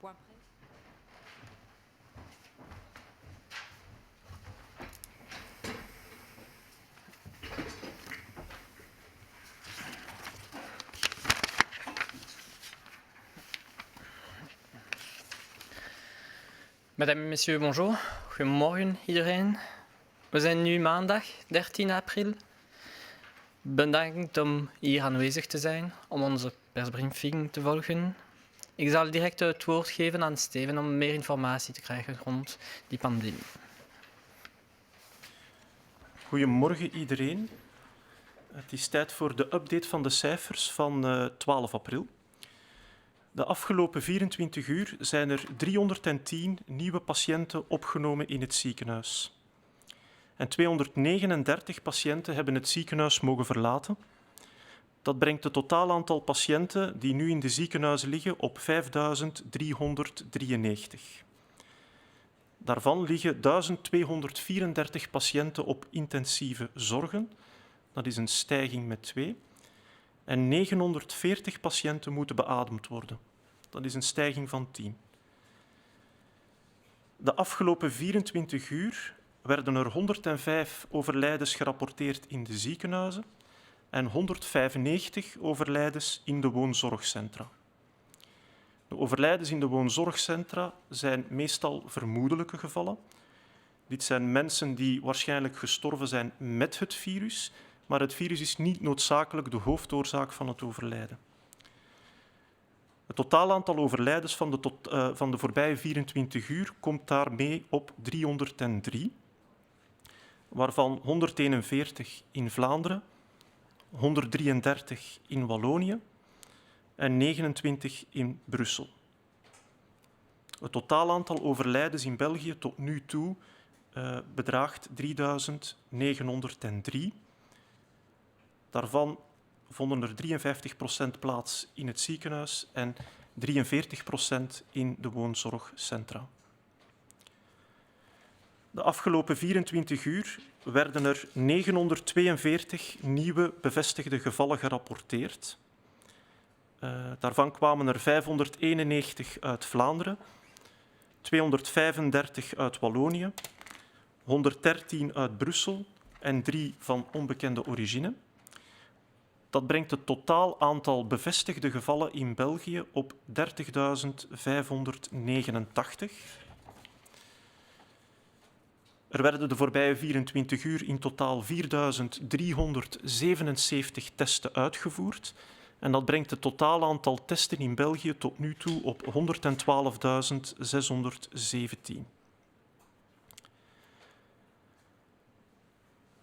point près. Mesdames en messieurs, bonjour. Goedemorgen iedereen. We zijn nu maandag 13 april. Bedankt om hier aanwezig te zijn, om onze persbriefing te volgen. Ik zal direct het woord geven aan Steven om meer informatie te krijgen rond die pandemie. Goedemorgen iedereen. Het is tijd voor de update van de cijfers van 12 april. De afgelopen 24 uur zijn er 310 nieuwe patiënten opgenomen in het ziekenhuis. En 239 patiënten hebben het ziekenhuis mogen verlaten. Dat brengt het totaal aantal patiënten die nu in de ziekenhuizen liggen op 5.393. Daarvan liggen 1234 patiënten op intensieve zorgen. Dat is een stijging met 2. En 940 patiënten moeten beademd worden. Dat is een stijging van 10. De afgelopen 24 uur werden er 105 overlijdens gerapporteerd in de ziekenhuizen en 195 overlijdens in de woonzorgcentra. De overlijdens in de woonzorgcentra zijn meestal vermoedelijke gevallen. Dit zijn mensen die waarschijnlijk gestorven zijn met het virus, maar het virus is niet noodzakelijk de hoofdoorzaak van het overlijden. Het totaal aantal overlijdens van de voorbije 24 uur komt daarmee op 303, waarvan 141 in Vlaanderen, 133 in Wallonië en 29 in Brussel. Het totaal aantal overlijdens in België tot nu toe bedraagt 3.903. Daarvan vonden er 53% plaats in het ziekenhuis en 43% in de woonzorgcentra. De afgelopen 24 uur werden er 942 nieuwe bevestigde gevallen gerapporteerd. Daarvan kwamen er 591 uit Vlaanderen, 235 uit Wallonië, 113 uit Brussel en 3 van onbekende origine. Dat brengt het totaal aantal bevestigde gevallen in België op 30.589. Er werden de voorbije 24 uur in totaal 4.377 testen uitgevoerd. En dat brengt het totaal aantal testen in België tot nu toe op 112.617.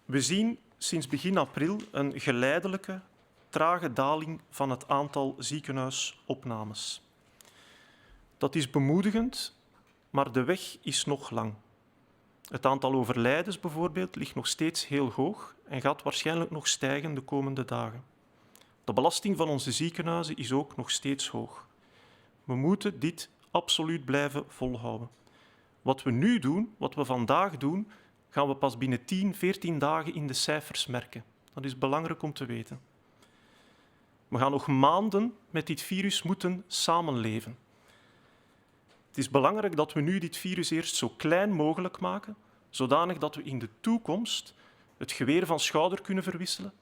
We zien sinds begin april een geleidelijke, trage daling van het aantal ziekenhuisopnames. Dat is bemoedigend, maar de weg is nog lang. Het aantal overlijdens bijvoorbeeld ligt nog steeds heel hoog en gaat waarschijnlijk nog stijgen de komende dagen. De belasting van onze ziekenhuizen is ook nog steeds hoog. We moeten dit absoluut blijven volhouden. Wat we nu doen, wat we vandaag doen, gaan we pas binnen 10, 14 dagen in de cijfers merken. Dat is belangrijk om te weten. We gaan nog maanden met dit virus moeten samenleven. Het is belangrijk dat we nu dit virus eerst zo klein mogelijk maken, zodanig dat we in de toekomst het geweer van schouder kunnen verwisselen,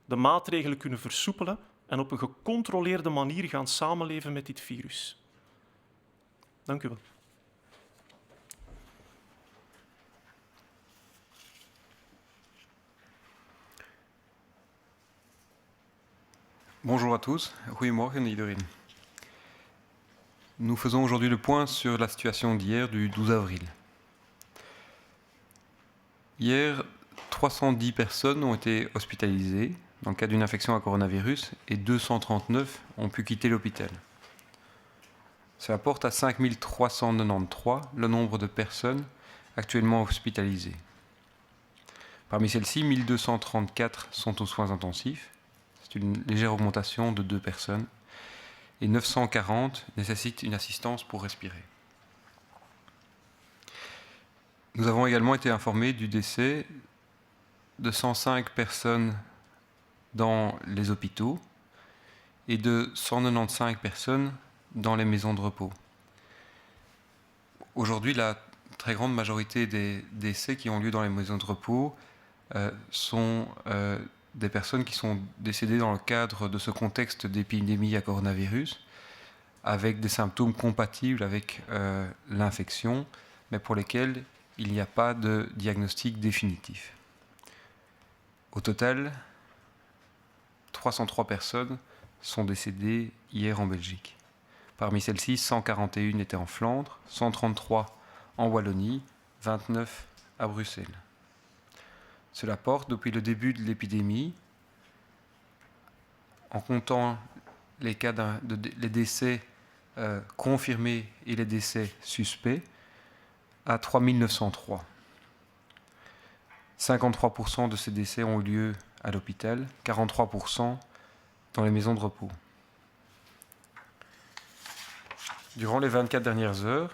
de maatregelen kunnen versoepelen en op een gecontroleerde manier gaan samenleven met dit virus. Dank u wel. Bonjour à tous, goedemorgen iedereen. Nous faisons aujourd'hui le point sur la situation d'hier, du 12 avril. Hier, 310 personnes ont été hospitalisées dans le cas d'une infection à coronavirus et 239 ont pu quitter l'hôpital. Cela porte à 5393 le nombre de personnes actuellement hospitalisées. Parmi celles-ci, 1234 sont aux soins intensifs. C'est une légère augmentation de 2 personnes. Et 940 nécessitent une assistance pour respirer. Nous avons également été informés du décès de 105 personnes dans les hôpitaux et de 195 personnes dans les maisons de repos. Aujourd'hui, la très grande majorité des décès qui ont lieu dans les maisons de repos sont des personnes qui sont décédées dans le cadre de ce contexte d'épidémie à coronavirus, avec des symptômes compatibles avec l'infection, mais pour lesquels il n'y a pas de diagnostic définitif. Au total, 303 personnes sont décédées hier en Belgique. Parmi celles-ci, 141 étaient en Flandre, 133 en Wallonie, 29 à Bruxelles. Cela porte, depuis le début de l'épidémie, en comptant les cas les décès confirmés et les décès suspects, à 3903. 53% de ces décès ont eu lieu à l'hôpital, 43% dans les maisons de repos. Durant les 24 dernières heures,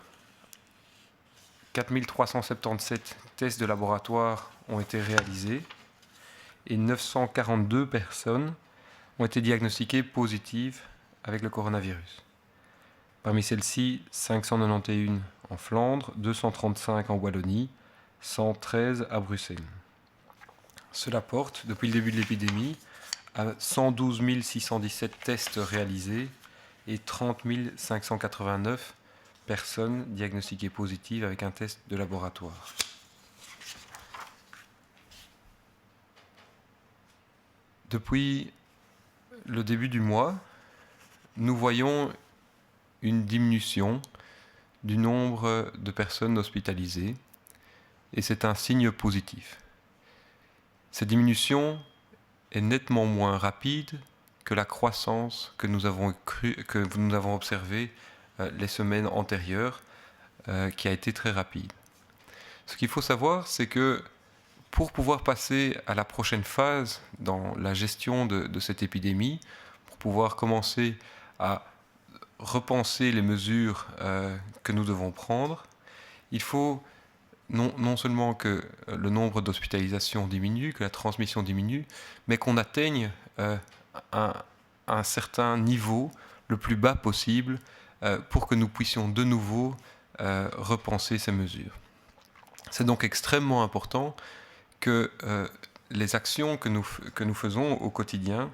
4377 tests de laboratoire ont été réalisés et 942 personnes ont été diagnostiquées positives avec le coronavirus. Parmi celles-ci, 591 en Flandre, 235 en Wallonie, 113 à Bruxelles. Cela porte, depuis le début de l'épidémie, à 112 617 tests réalisés et 30 589 personnes diagnostiquées positives avec un test de laboratoire. Depuis le début du mois, nous voyons une diminution du nombre de personnes hospitalisées et c'est un signe positif. Cette diminution est nettement moins rapide que la croissance que nous avons observée les semaines antérieures, qui a été très rapide. Ce qu'il faut savoir, c'est que pour pouvoir passer à la prochaine phase dans la gestion de cette épidémie, pour pouvoir commencer à repenser les mesures que nous devons prendre, il faut non seulement que le nombre d'hospitalisations diminue, que la transmission diminue, mais qu'on atteigne un certain niveau le plus bas possible pour que nous puissions de nouveau repenser ces mesures. C'est donc extrêmement important que les actions que nous faisons au quotidien,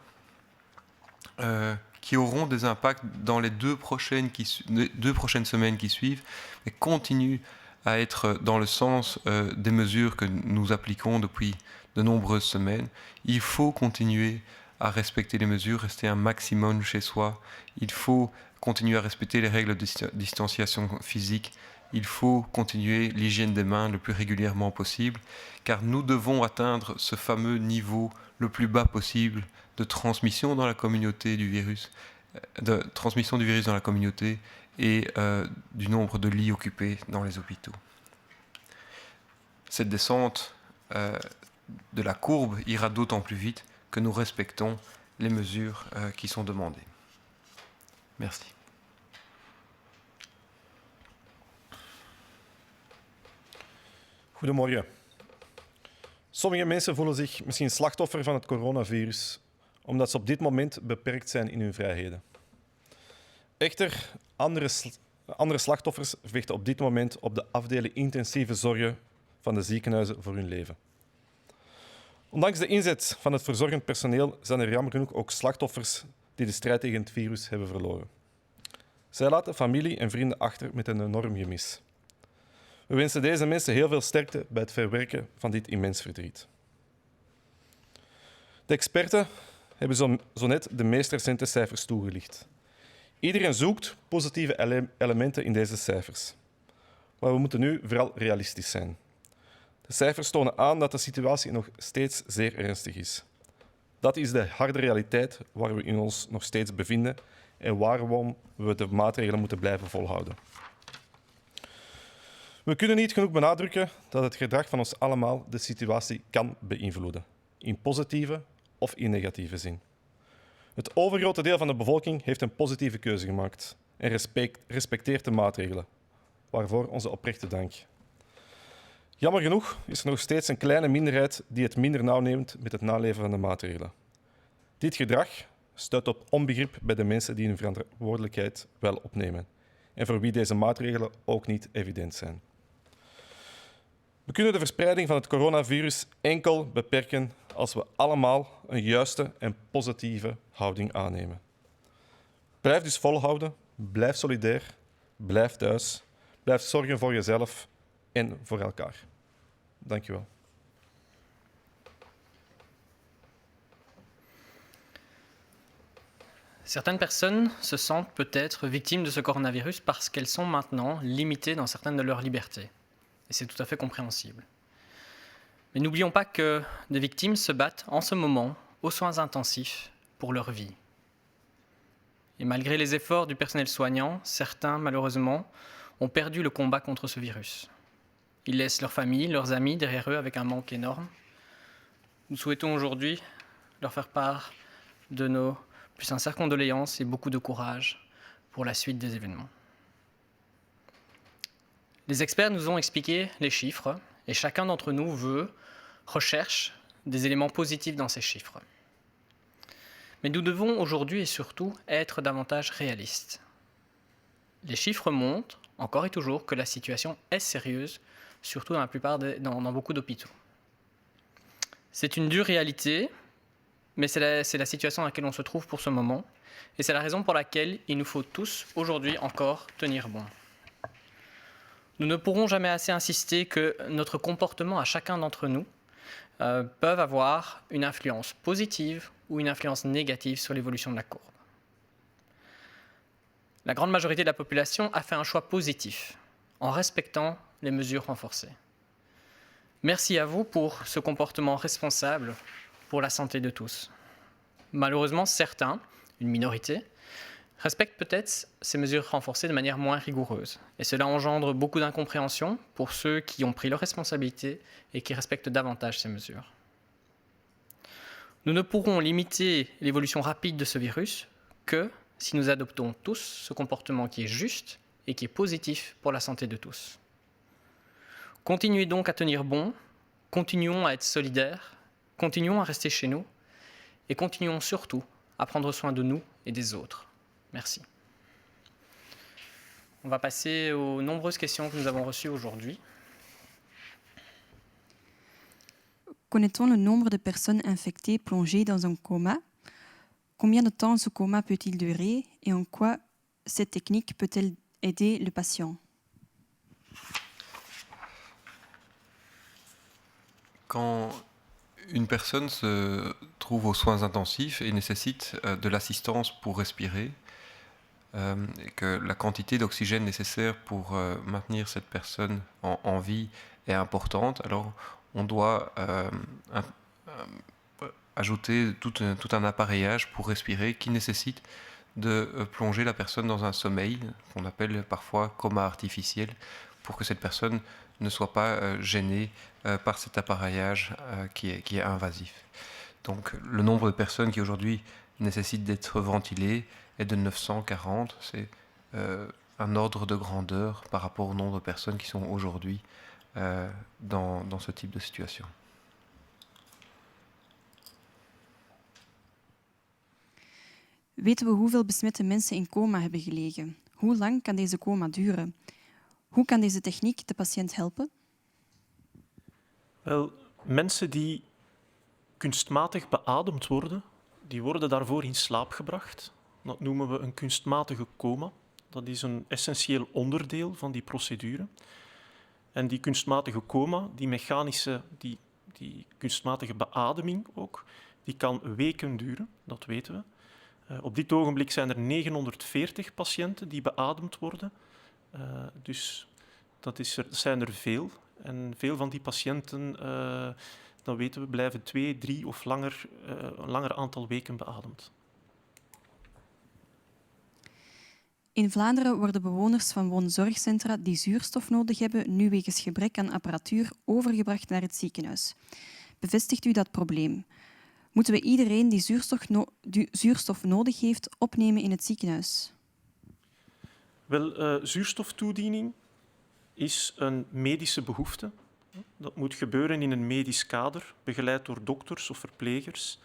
qui auront des impacts dans les deux prochaines semaines qui suivent, mais continuent à être dans le sens des mesures que nous appliquons depuis de nombreuses semaines. Il faut continuer à respecter les mesures, rester un maximum chez soi. Il faut continuer à respecter les règles de distanciation physique. Il faut continuer l'hygiène des mains le plus régulièrement possible, car nous devons atteindre ce fameux niveau le plus bas possible de transmission dans la communauté du virus, dans la communauté et du nombre de lits occupés dans les hôpitaux. Cette descente de la courbe ira d'autant plus vite que nous respectons les mesures qui sont demandées. Merci. Goedemorgen. Sommige mensen voelen zich misschien slachtoffer van het coronavirus, omdat ze op dit moment beperkt zijn in hun vrijheden. Echter, andere slachtoffers vechten op dit moment op de afdeling intensieve zorgen van de ziekenhuizen voor hun leven. Ondanks de inzet van het verzorgend personeel zijn er jammer genoeg ook slachtoffers die de strijd tegen het virus hebben verloren. Zij laten familie en vrienden achter met een enorm gemis. We wensen deze mensen heel veel sterkte bij het verwerken van dit immens verdriet. De experten hebben zo net de meest recente cijfers toegelicht. Iedereen zoekt positieve elementen in deze cijfers. Maar we moeten nu vooral realistisch zijn. De cijfers tonen aan dat de situatie nog steeds zeer ernstig is. Dat is de harde realiteit waar we in ons nog steeds bevinden en waarom we de maatregelen moeten blijven volhouden. We kunnen niet genoeg benadrukken dat het gedrag van ons allemaal de situatie kan beïnvloeden, in positieve of in negatieve zin. Het overgrote deel van de bevolking heeft een positieve keuze gemaakt en respecteert de maatregelen, waarvoor onze oprechte dank. Jammer genoeg is er nog steeds een kleine minderheid die het minder nauw neemt met het naleven van de maatregelen. Dit gedrag stuit op onbegrip bij de mensen die hun verantwoordelijkheid wel opnemen en voor wie deze maatregelen ook niet evident zijn. We kunnen de verspreiding van het coronavirus enkel beperken als we allemaal een juiste en positieve houding aannemen. Blijf dus volhouden, blijf solidair, blijf thuis, blijf zorgen voor jezelf en voor elkaar. Dank je wel. Certaines personnes se sentent peut-être victimes de ce coronavirus parce qu'elles sont maintenant limitées dans certaines de leurs libertés. Et c'est tout à fait compréhensible. Mais n'oublions pas que des victimes se battent en ce moment aux soins intensifs pour leur vie. Et malgré les efforts du personnel soignant, certains, malheureusement, ont perdu le combat contre ce virus. Ils laissent leurs familles, leurs amis derrière eux avec un manque énorme. Nous souhaitons aujourd'hui leur faire part de nos plus sincères condoléances et beaucoup de courage pour la suite des événements. Les experts nous ont expliqué les chiffres et chacun d'entre nous recherche des éléments positifs dans ces chiffres. Mais nous devons aujourd'hui et surtout être davantage réalistes. Les chiffres montrent, encore et toujours, que la situation est sérieuse, surtout dans beaucoup d'hôpitaux. C'est une dure réalité, mais c'est la situation dans laquelle on se trouve pour ce moment, et c'est la raison pour laquelle il nous faut tous, aujourd'hui encore, tenir bon. Nous ne pourrons jamais assez insister que notre comportement à chacun d'entre nous peuvent avoir une influence positive ou une influence négative sur l'évolution de la courbe. La grande majorité de la population a fait un choix positif en respectant les mesures renforcées. Merci à vous pour ce comportement responsable pour la santé de tous. Malheureusement, certains, une minorité, respectent peut-être ces mesures renforcées de manière moins rigoureuse. Et cela engendre beaucoup d'incompréhension pour ceux qui ont pris leurs responsabilités et qui respectent davantage ces mesures. Nous ne pourrons limiter l'évolution rapide de ce virus que si nous adoptons tous ce comportement qui est juste et qui est positif pour la santé de tous. Continuez donc à tenir bon, continuons à être solidaires, continuons à rester chez nous et continuons surtout à prendre soin de nous et des autres. Merci. On va passer aux nombreuses questions que nous avons reçues aujourd'hui. Connaît-on le nombre de personnes infectées plongées dans un coma? Combien de temps ce coma peut-il durer et en quoi cette technique peut-elle aider le patient? Quand une personne se trouve aux soins intensifs et nécessite de l'assistance pour respirer, et que la quantité d'oxygène nécessaire pour maintenir cette personne en vie est importante, alors on doit ajouter tout un appareillage pour respirer qui nécessite de plonger la personne dans un sommeil qu'on appelle parfois coma artificiel, pour que cette personne ne soit pas gênée par cet appareillage qui est invasif. Donc le nombre de personnes qui aujourd'hui nécessitent d'être ventilées est de 940. C'est un ordre de grandeur par rapport au nombre de personnes qui sont aujourd'hui dans ce type de situation. Weten we hoeveel besmette mensen in coma hebben gelegen? Hoe lang kan deze coma duren? Hoe kan deze techniek de patiënt helpen? Wel, mensen die kunstmatig beademd worden, die worden daarvoor in slaap gebracht. Dat noemen we een kunstmatige coma. Dat is een essentieel onderdeel van die procedure. En die kunstmatige coma, die kunstmatige beademing ook, die kan weken duren, dat weten we. Op dit ogenblik zijn er 940 patiënten die beademd worden. Dus dat zijn er veel. En veel van die patiënten, dat weten we, blijven 2, 3 of een langer aantal weken beademd. In Vlaanderen worden bewoners van woonzorgcentra die zuurstof nodig hebben, nu wegens gebrek aan apparatuur overgebracht naar het ziekenhuis. Bevestigt u dat probleem? Moeten we iedereen die zuurstof nodig heeft opnemen in het ziekenhuis? Wel, zuurstoftoediening is een medische behoefte. Dat moet gebeuren in een medisch kader, begeleid door dokters of verplegers.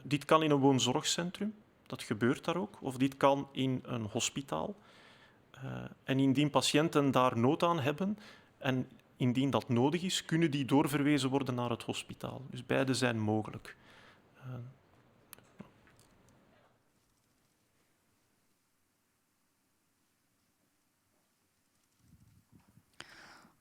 Dit kan in een woonzorgcentrum, dat gebeurt daar ook, of dit kan in een hospitaal. En indien patiënten daar nood aan hebben en indien dat nodig is, kunnen die doorverwezen worden naar het hospitaal. Dus beide zijn mogelijk.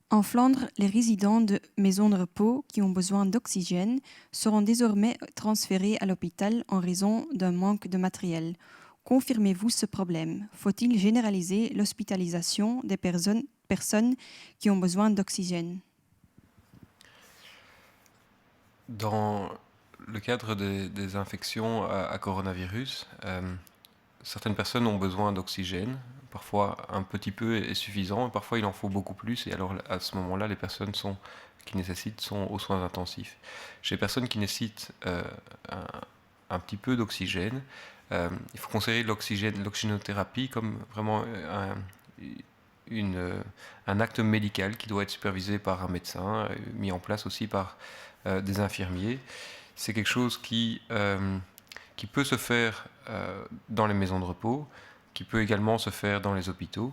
En Flandre, les résidents de maisons de repos qui ont besoin d'oxygène seront désormais transférés à l'hôpital en raison d'un manque de matériel. Confirmez-vous ce problème? Faut-il généraliser l'hospitalisation des personnes qui ont besoin d'oxygène? Dans le cadre des infections à coronavirus, certaines personnes ont besoin d'oxygène. Parfois, un petit peu est suffisant, et parfois il en faut beaucoup plus. Et alors, à ce moment-là, les personnes qui nécessitent sont aux soins intensifs. Chez les personnes qui nécessitent un petit peu d'oxygène, il faut considérer l'oxygénothérapie comme vraiment un acte médical qui doit être supervisé par un médecin, mis en place aussi par des infirmiers. C'est quelque chose qui peut se faire dans les maisons de repos, qui peut également se faire dans les hôpitaux.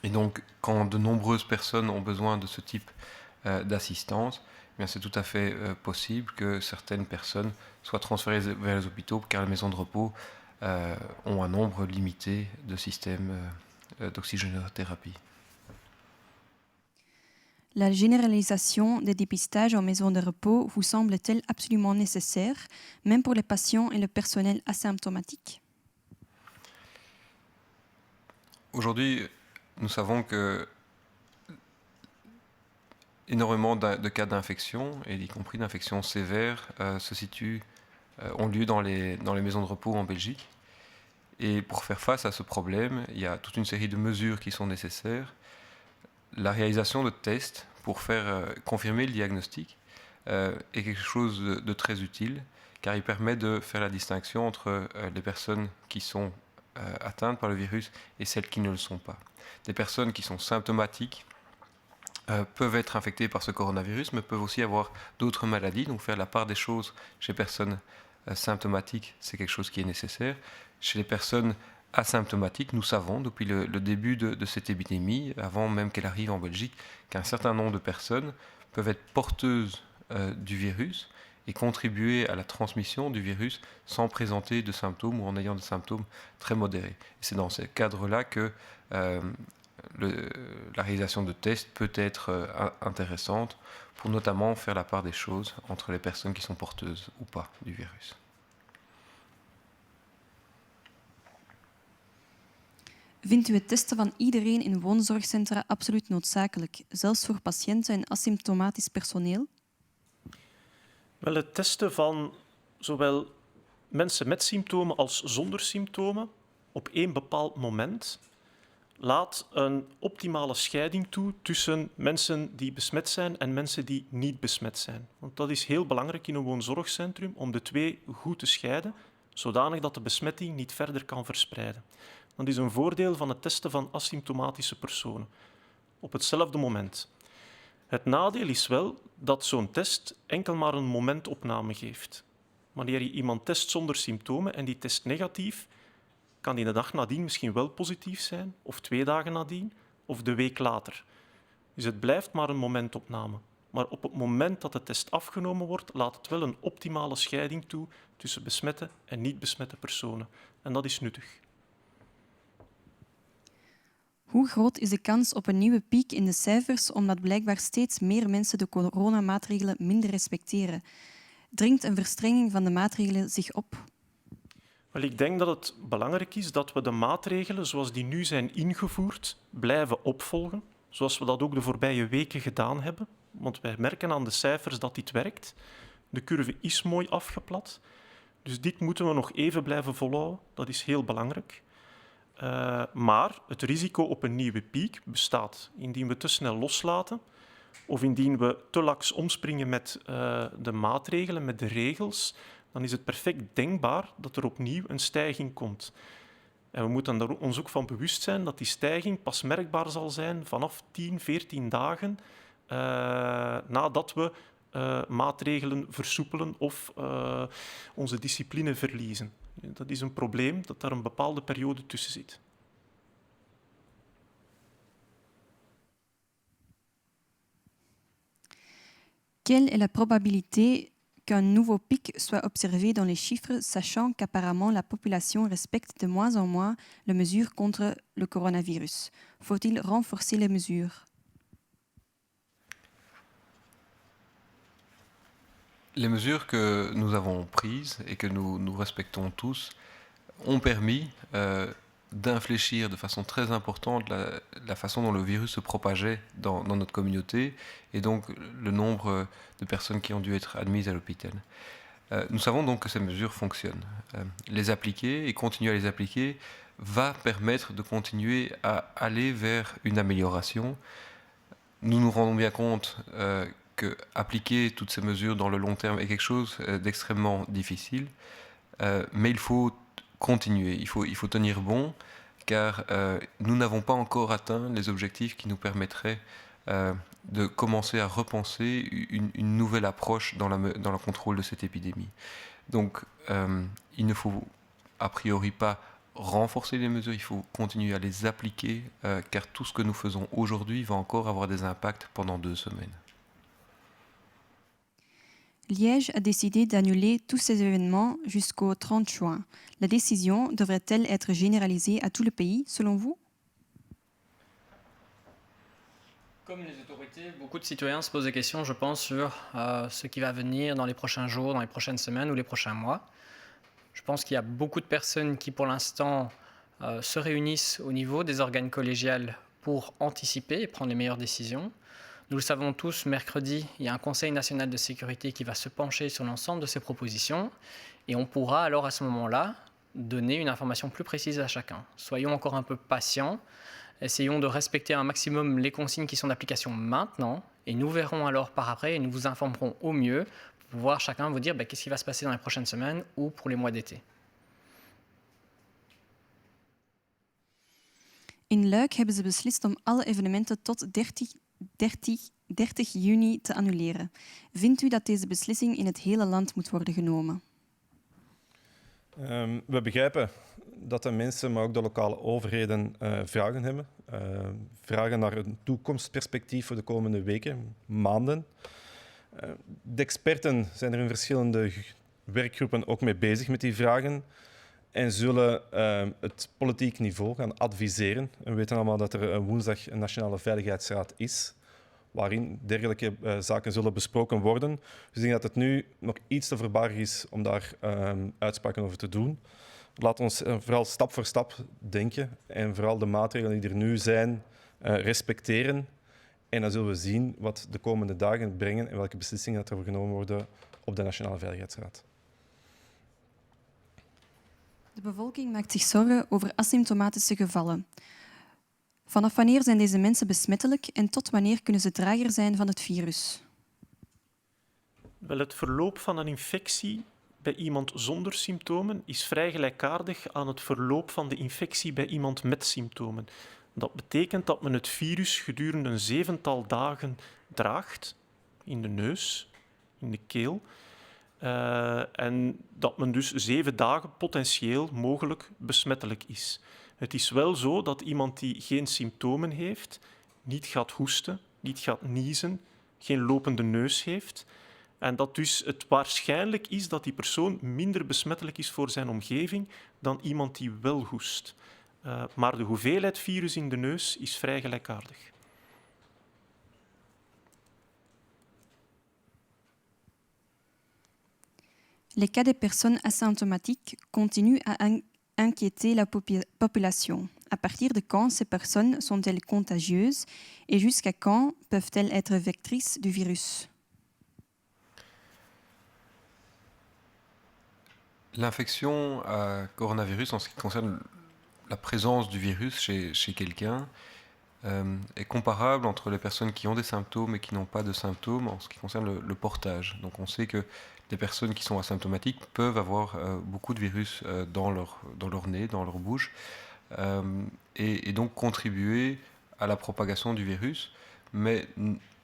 Et donc, quand de nombreuses personnes ont besoin de ce type d'assistance, eh bien, c'est tout à fait possible que certaines personnes soient transférées vers les hôpitaux, car les maisons de repos ont un nombre limité de systèmes d'oxygénothérapie. La généralisation des dépistages en maison de repos vous semble-t-elle absolument nécessaire, même pour les patients et le personnel asymptomatique? Aujourd'hui, nous savons que énormément de cas d'infection, et y compris d'infections sévères, ont lieu dans les maisons de repos en Belgique. Et pour faire face à ce problème, il y a toute une série de mesures qui sont nécessaires. La réalisation de tests pour faire confirmer le diagnostic est quelque chose de très utile, car il permet de faire la distinction entre les personnes qui sont atteintes par le virus et celles qui ne le sont pas. Des personnes qui sont symptomatiques peuvent être infectées par ce coronavirus, mais peuvent aussi avoir d'autres maladies. Donc faire la part des choses chez les personnes symptomatiques, c'est quelque chose qui est nécessaire. Chez les personnes asymptomatiques, nous savons depuis le début de cette épidémie, avant même qu'elle arrive en Belgique, qu'un certain nombre de personnes peuvent être porteuses du virus et contribuer à la transmission du virus sans présenter de symptômes ou en ayant des symptômes très modérés. Et c'est dans ce cadre-là que la réalisation de tests peut être intéressante pour notamment faire la part des choses entre les personnes qui sont porteuses ou pas du virus. Vindt u het testen van iedereen in woonzorgcentra absoluut noodzakelijk, zelfs voor patiënten en asymptomatisch personeel? Wel, het testen van zowel mensen met symptomen als zonder symptomen op één bepaald moment laat een optimale scheiding toe tussen mensen die besmet zijn en mensen die niet besmet zijn. Want dat is heel belangrijk in een woonzorgcentrum om de twee goed te scheiden, zodanig dat de besmetting niet verder kan verspreiden. Dat is een voordeel van het testen van asymptomatische personen op hetzelfde moment. Het nadeel is wel dat zo'n test enkel maar een momentopname geeft. Wanneer je iemand test zonder symptomen en die test negatief, kan die de dag nadien misschien wel positief zijn, of 2 dagen nadien, of de week later. Dus het blijft maar een momentopname. Maar op het moment dat de test afgenomen wordt, laat het wel een optimale scheiding toe tussen besmette en niet besmette personen. En dat is nuttig. Hoe groot is de kans op een nieuwe piek in de cijfers, omdat blijkbaar steeds meer mensen de coronamaatregelen minder respecteren? Dringt een verstrenging van de maatregelen zich op? Wel, ik denk dat het belangrijk is dat we de maatregelen zoals die nu zijn ingevoerd blijven opvolgen, zoals we dat ook de voorbije weken gedaan hebben. Want wij merken aan de cijfers dat dit werkt. De curve is mooi afgeplat. Dus dit moeten we nog even blijven volhouden. Dat is heel belangrijk. Maar het risico op een nieuwe piek bestaat. Indien we te snel loslaten of indien we te laks omspringen met de maatregelen, met de regels, dan is het perfect denkbaar dat er opnieuw een stijging komt. En we moeten er ons ook van bewust zijn dat die stijging pas merkbaar zal zijn vanaf 10, 14 dagen nadat we maatregelen versoepelen of onze discipline verliezen. Dat is een probleem dat daar een bepaalde periode tussen zit. Quelle est la probabilité qu'un nouveau pic soit observé dans les chiffres, sachant qu'apparemment la population respecte de moins en moins les mesures contre le coronavirus? Faut-il renforcer les mesures? Les mesures que nous avons prises et que nous respectons tous ont permis d'infléchir de façon très importante la façon dont le virus se propageait dans notre communauté et donc le nombre de personnes qui ont dû être admises à l'hôpital. Nous savons donc que ces mesures fonctionnent. Les appliquer et continuer à les appliquer va permettre de continuer à aller vers une amélioration. Nous nous rendons bien compte que appliquer toutes ces mesures dans le long terme est quelque chose d'extrêmement difficile, mais il faut continuer, il faut tenir bon, car nous n'avons pas encore atteint les objectifs qui nous permettraient de commencer à repenser une nouvelle approche dans le contrôle de cette épidémie. Donc, il ne faut a priori pas renforcer les mesures, il faut continuer à les appliquer, car tout ce que nous faisons aujourd'hui va encore avoir des impacts pendant 2 semaines. Liège a décidé d'annuler tous ces événements jusqu'au 30 juin. La décision devrait-elle être généralisée à tout le pays, selon vous? Comme les autorités, beaucoup de citoyens se posent des questions, je pense, sur ce qui va venir dans les prochains jours, dans les prochaines semaines ou les prochains mois. Je pense qu'il y a beaucoup de personnes qui, pour l'instant, se réunissent au niveau des organes collégiales pour anticiper et prendre les meilleures décisions. Nous le savons tous, mercredi, il y a un Conseil national de sécurité qui va se pencher sur l'ensemble de ces propositions et on pourra alors à ce moment-là donner une information plus précise à chacun. Soyons encore un peu patients, essayons de respecter un maximum les consignes qui sont d'application maintenant et nous verrons alors par après et nous vous informerons au mieux pour pouvoir chacun vous dire qu'est-ce qui va se passer dans les prochaines semaines ou pour les mois d'été. In Luik hebben ze beslist om alle evenementen tot 30 juni te annuleren. Vindt u dat deze beslissing in het hele land moet worden genomen? We begrijpen dat de mensen, maar ook de lokale overheden, vragen hebben. Vragen naar een toekomstperspectief voor de komende weken, maanden. De experten zijn er in verschillende werkgroepen ook mee bezig met die vragen en zullen het politiek niveau gaan adviseren. En we weten allemaal dat er woensdag een Nationale Veiligheidsraad is, waarin dergelijke zaken zullen besproken worden. Dus ik denk dat het nu nog iets te voorbarig is om daar uitspraken over te doen. Laat ons vooral stap voor stap denken en vooral de maatregelen die er nu zijn respecteren. En dan zullen we zien wat de komende dagen brengen en welke beslissingen er genomen worden op de Nationale Veiligheidsraad. De bevolking maakt zich zorgen over asymptomatische gevallen. Vanaf wanneer zijn deze mensen besmettelijk en tot wanneer kunnen ze drager zijn van het virus? Wel, het verloop van een infectie bij iemand zonder symptomen is vrij gelijkaardig aan het verloop van de infectie bij iemand met symptomen. Dat betekent dat men het virus gedurende een 7-tal dagen draagt, in de neus, in de keel, en dat men dus 7 dagen potentieel mogelijk besmettelijk is. Het is wel zo dat iemand die geen symptomen heeft, niet gaat hoesten, niet gaat niezen, geen lopende neus heeft. En dat dus het waarschijnlijk is dat die persoon minder besmettelijk is voor zijn omgeving dan iemand die wel hoest. Maar de hoeveelheid virus in de neus is vrij gelijkaardig. Les cas des personnes asymptomatiques continuent à inquiéter la population. À partir de quand ces personnes sont-elles contagieuses et jusqu'à quand peuvent-elles être vectrices du virus? L'infection à coronavirus, en ce qui concerne la présence du virus chez quelqu'un, est comparable entre les personnes qui ont des symptômes et qui n'ont pas de symptômes en ce qui concerne le portage. Donc on sait que les personnes qui sont asymptomatiques peuvent avoir beaucoup de virus dans leur nez, dans leur bouche, et donc contribuer à la propagation du virus, mais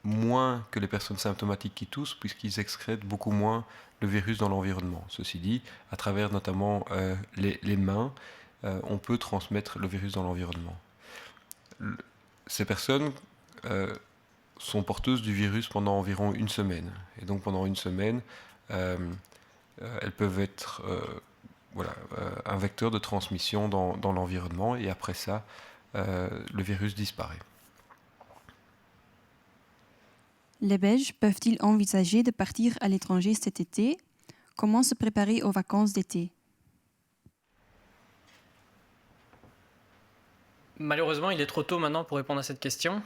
moins que les personnes symptomatiques qui toussent, puisqu'ils excrètent beaucoup moins le virus dans l'environnement. Ceci dit, à travers notamment les mains, on peut transmettre le virus dans l'environnement. Ces personnes sont porteuses du virus pendant environ une semaine. Et donc pendant une semaine, elles peuvent être un vecteur de transmission dans l'environnement, et après ça, le virus disparaît. Les Belges peuvent-ils envisager de partir à l'étranger cet été? Comment se préparer aux vacances d'été? Malheureusement, il est trop tôt maintenant pour répondre à cette question.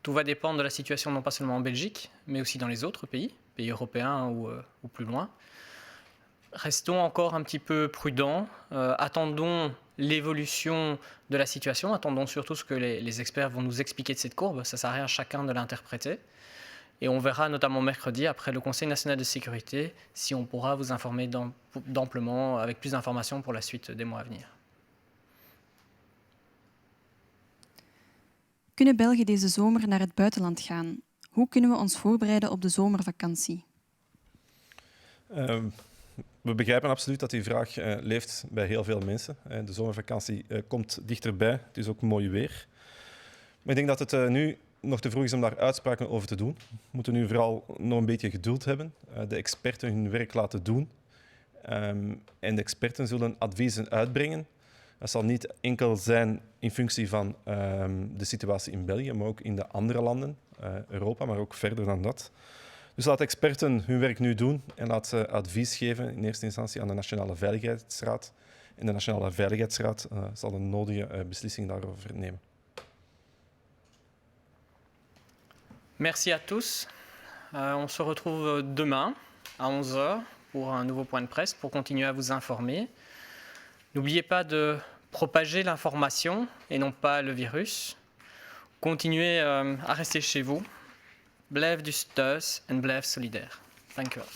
Tout va dépendre de la situation non pas seulement en Belgique, mais aussi dans les autres pays européens ou plus loin. Restons encore un petit peu prudents, attendons l'évolution de la situation, attendons surtout ce que les experts vont nous expliquer de cette courbe, ça ne sert à rien à chacun de l'interpréter. Et on verra notamment mercredi, après le Conseil national de sécurité, si on pourra vous informer d'amplement, avec plus d'informations pour la suite des mois à venir. Kunnen Belgen deze zomer naar het buitenland gaan? Hoe kunnen we ons voorbereiden op de zomervakantie? We begrijpen absoluut dat die vraag leeft bij heel veel mensen. De zomervakantie komt dichterbij, het is ook mooi weer. Maar ik denk dat het nu nog te vroeg is om daar uitspraken over te doen. We moeten nu vooral nog een beetje geduld hebben, de experten hun werk laten doen. En de experten zullen adviezen uitbrengen. Dat zal niet enkel zijn in functie van de situatie in België, maar ook in de andere landen, Europa, maar ook verder dan dat. Dus laat experten hun werk nu doen en laat ze advies geven in eerste instantie aan de Nationale Veiligheidsraad. En de Nationale Veiligheidsraad zal een nodige beslissing daarover nemen. Merci à tous. On se retrouve demain à 11h pour un nouveau point de presse pour continuer à vous informer. N'oubliez pas de propager l'information et non pas le virus. Continuez à rester chez vous. Blijf dus thuis en blijf solidair. Dank u wel.